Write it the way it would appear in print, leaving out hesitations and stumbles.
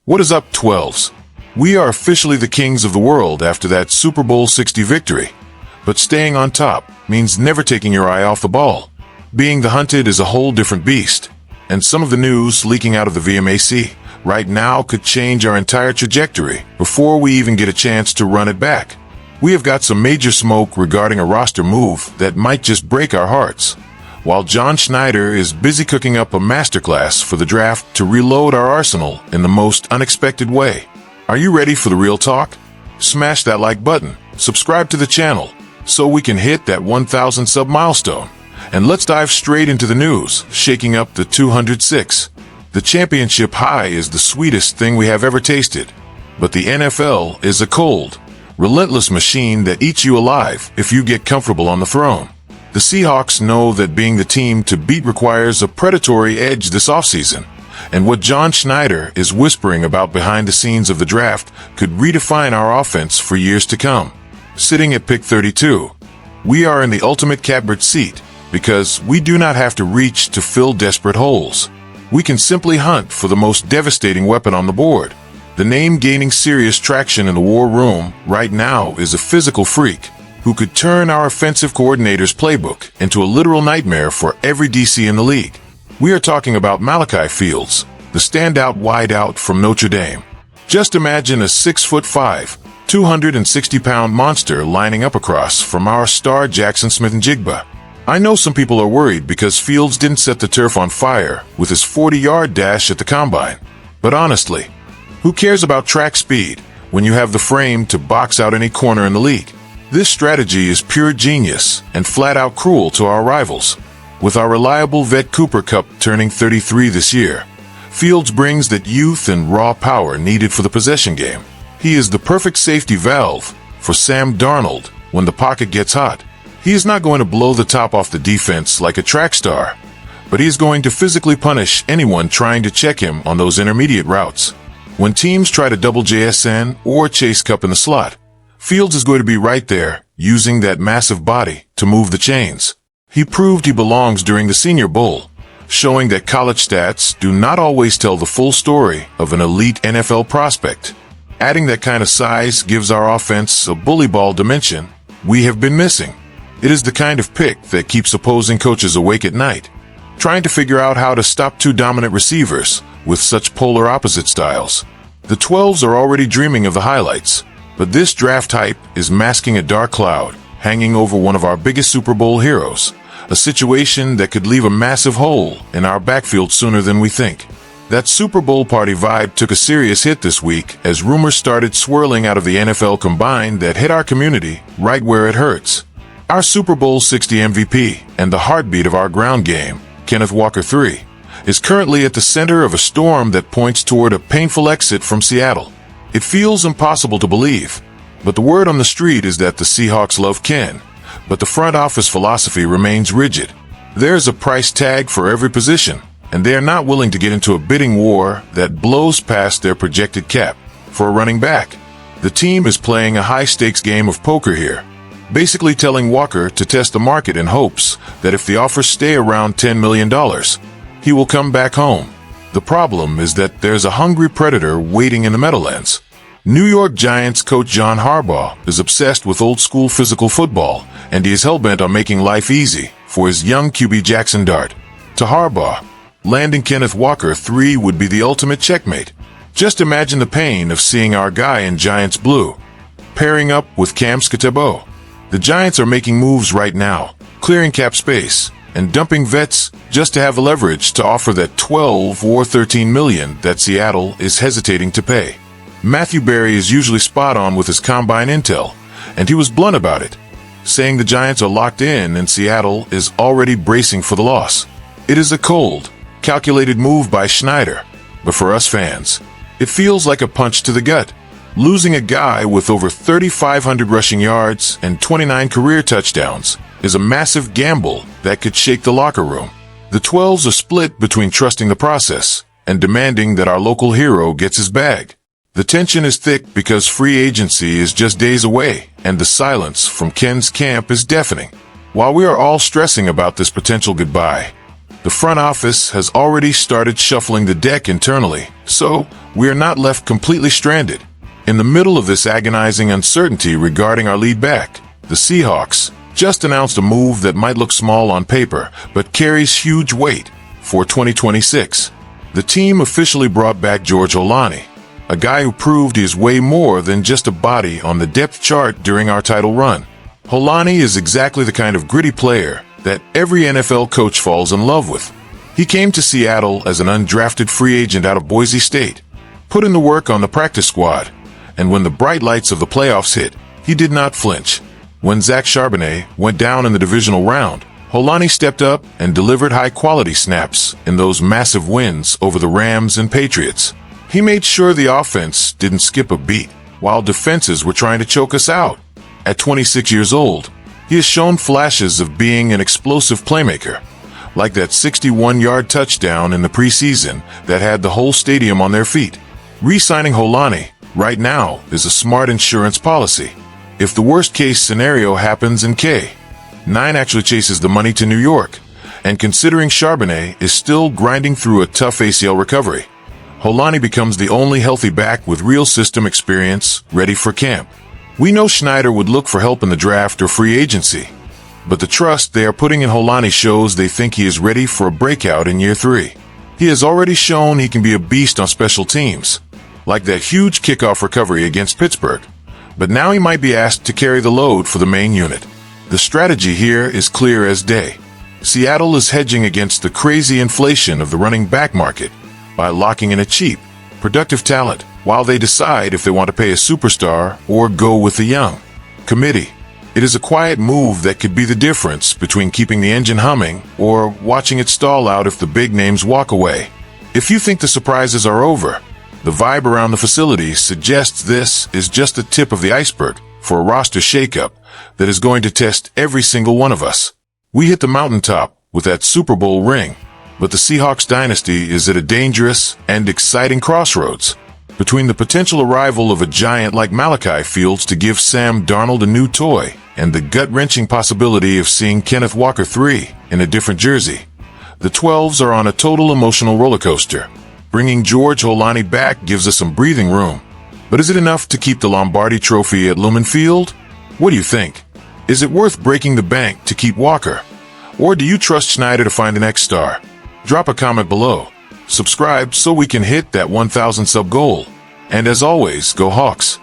What is up, 12s? We are officially the kings of the world after that Super Bowl 60 victory. But staying on top means never taking your eye off the ball. Being the hunted is a whole different beast. And some of the news leaking out of the VMAC right now could change our entire trajectory before we even get a chance to run it back. We have got some major smoke regarding a roster move that might just break our hearts. While John Schneider is busy cooking up a masterclass for the draft to reload our arsenal in the most unexpected way. Are you ready for the real talk? Smash that like button, subscribe to the channel, so we can hit that 1,000 sub milestone. And let's dive straight into the news, shaking up the 206. The championship high is the sweetest thing we have ever tasted. But the NFL is a cold, relentless machine that eats you alive if you get comfortable on the throne. The Seahawks know that being the team to beat requires a predatory edge this offseason, and what John Schneider is whispering about behind the scenes of the draft could redefine our offense for years to come. Sitting at pick 32, we are in the ultimate catbird seat because we do not have to reach to fill desperate holes. We can simply hunt for the most devastating weapon on the board. The name gaining serious traction in the war room right now is a physical freak who could turn our offensive coordinator's playbook into a literal nightmare for every DC in the league. We are talking about Malachi Fields, the standout wideout from Notre Dame. Just imagine a 6'5", 260-pound monster lining up across from our star Jackson Smith-Njigba. I know some people are worried because Fields didn't set the turf on fire with his 40-yard dash at the combine. But honestly, who cares about track speed when you have the frame to box out any corner in the league? This strategy is pure genius and flat-out cruel to our rivals. With our reliable vet Cooper Kupp turning 33 this year, Fields brings that youth and raw power needed for the possession game. He is the perfect safety valve for Sam Darnold when the pocket gets hot. He is not going to blow the top off the defense like a track star, but he is going to physically punish anyone trying to check him on those intermediate routes. When teams try to double JSN or chase Kupp in the slot, Fields is going to be right there, using that massive body to move the chains. He proved he belongs during the Senior Bowl, showing that college stats do not always tell the full story of an elite NFL prospect. Adding that kind of size gives our offense a bully ball dimension we have been missing. It is the kind of pick that keeps opposing coaches awake at night, trying to figure out how to stop two dominant receivers with such polar opposite styles. The 12s are already dreaming of the highlights. But this draft hype is masking a dark cloud hanging over one of our biggest Super Bowl heroes, a situation that could leave a massive hole in our backfield sooner than we think. That Super Bowl party vibe took a serious hit this week as rumors started swirling out of the NFL Combine that hit our community right where it hurts. Our Super Bowl 60 MVP and the heartbeat of our ground game, Kenneth Walker III, is currently at the center of a storm that points toward a painful exit from Seattle. It feels impossible to believe, but the word on the street is that the Seahawks love Ken, but the front office philosophy remains rigid. There's a price tag for every position, and they are not willing to get into a bidding war that blows past their projected cap. For a running back, the team is playing a high-stakes game of poker here, basically telling Walker to test the market in hopes that if the offers stay around $10 million, he will come back home. The problem is that there's a hungry predator waiting in the Meadowlands. New York Giants coach John Harbaugh is obsessed with old-school physical football, and he is hell-bent on making life easy for his young QB Jackson Dart. To Harbaugh, landing Kenneth Walker III would be the ultimate checkmate. Just imagine the pain of seeing our guy in Giants blue, pairing up with Cam Skattebo. The Giants are making moves right now, clearing cap space, and dumping vets just to have leverage to offer that 12 or 13 million that Seattle is hesitating to pay. Matthew Berry is usually spot on with his combine intel, and he was blunt about it, saying the Giants are locked in and Seattle is already bracing for the loss. It is a cold, calculated move by Schneider, but for us fans, it feels like a punch to the gut. Losing a guy with over 3,500 rushing yards and 29 career touchdowns is a massive gamble that could shake the locker room. The 12s are split between trusting the process and demanding that our local hero gets his bag. The tension is thick because free agency is just days away, and the silence from Ken's camp is deafening. While we are all stressing about this potential goodbye, The front office has already started shuffling the deck internally, so we are not left completely stranded. In the middle of this agonizing uncertainty regarding our lead back, the Seahawks just announced a move that might look small on paper, but carries huge weight for 2026. The team officially brought back George Holani, a guy who proved he is way more than just a body on the depth chart during our title run. Holani is exactly the kind of gritty player that every NFL coach falls in love with. He came to Seattle as an undrafted free agent out of Boise State, put in the work on the practice squad, and when the bright lights of the playoffs hit, he did not flinch. When Zach Charbonnet went down in the divisional round, Holani stepped up and delivered high-quality snaps in those massive wins over the Rams and Patriots. He made sure the offense didn't skip a beat, while defenses were trying to choke us out. At 26 years old, he has shown flashes of being an explosive playmaker, like that 61-yard touchdown in the preseason that had the whole stadium on their feet. Re-signing Holani right now is a smart insurance policy. If the worst-case scenario happens in K9 actually chases the money to New York, and considering Charbonnet is still grinding through a tough ACL recovery, Holani becomes the only healthy back with real system experience ready for camp. We know Schneider would look for help in the draft or free agency, but the trust they are putting in Holani shows they think he is ready for a breakout in year 3. He has already shown he can be a beast on special teams, like that huge kickoff recovery against Pittsburgh, but now he might be asked to carry the load for the main unit. The strategy here is clear as day. Seattle is hedging against the crazy inflation of the running back market by locking in a cheap, productive talent, while they decide if they want to pay a superstar or go with the young committee. It is a quiet move that could be the difference between keeping the engine humming or watching it stall out if the big names walk away. If you think the surprises are over, the vibe around the facility suggests this is just the tip of the iceberg for a roster shakeup that is going to test every single one of us. We hit the mountaintop with that Super Bowl ring, but the Seahawks dynasty is at a dangerous and exciting crossroads. Between the potential arrival of a giant like Malachi Fields to give Sam Darnold a new toy and the gut-wrenching possibility of seeing Kenneth Walker 3 in a different jersey, the 12s are on a total emotional roller coaster. Bringing George Holani back gives us some breathing room, but is it enough to keep the Lombardi Trophy at Lumen Field? What do you think? Is it worth breaking the bank to keep Walker? Or do you trust Schneider to find the next star? Drop a comment below. Subscribe so we can hit that 1,000 sub goal. And as always, go Hawks!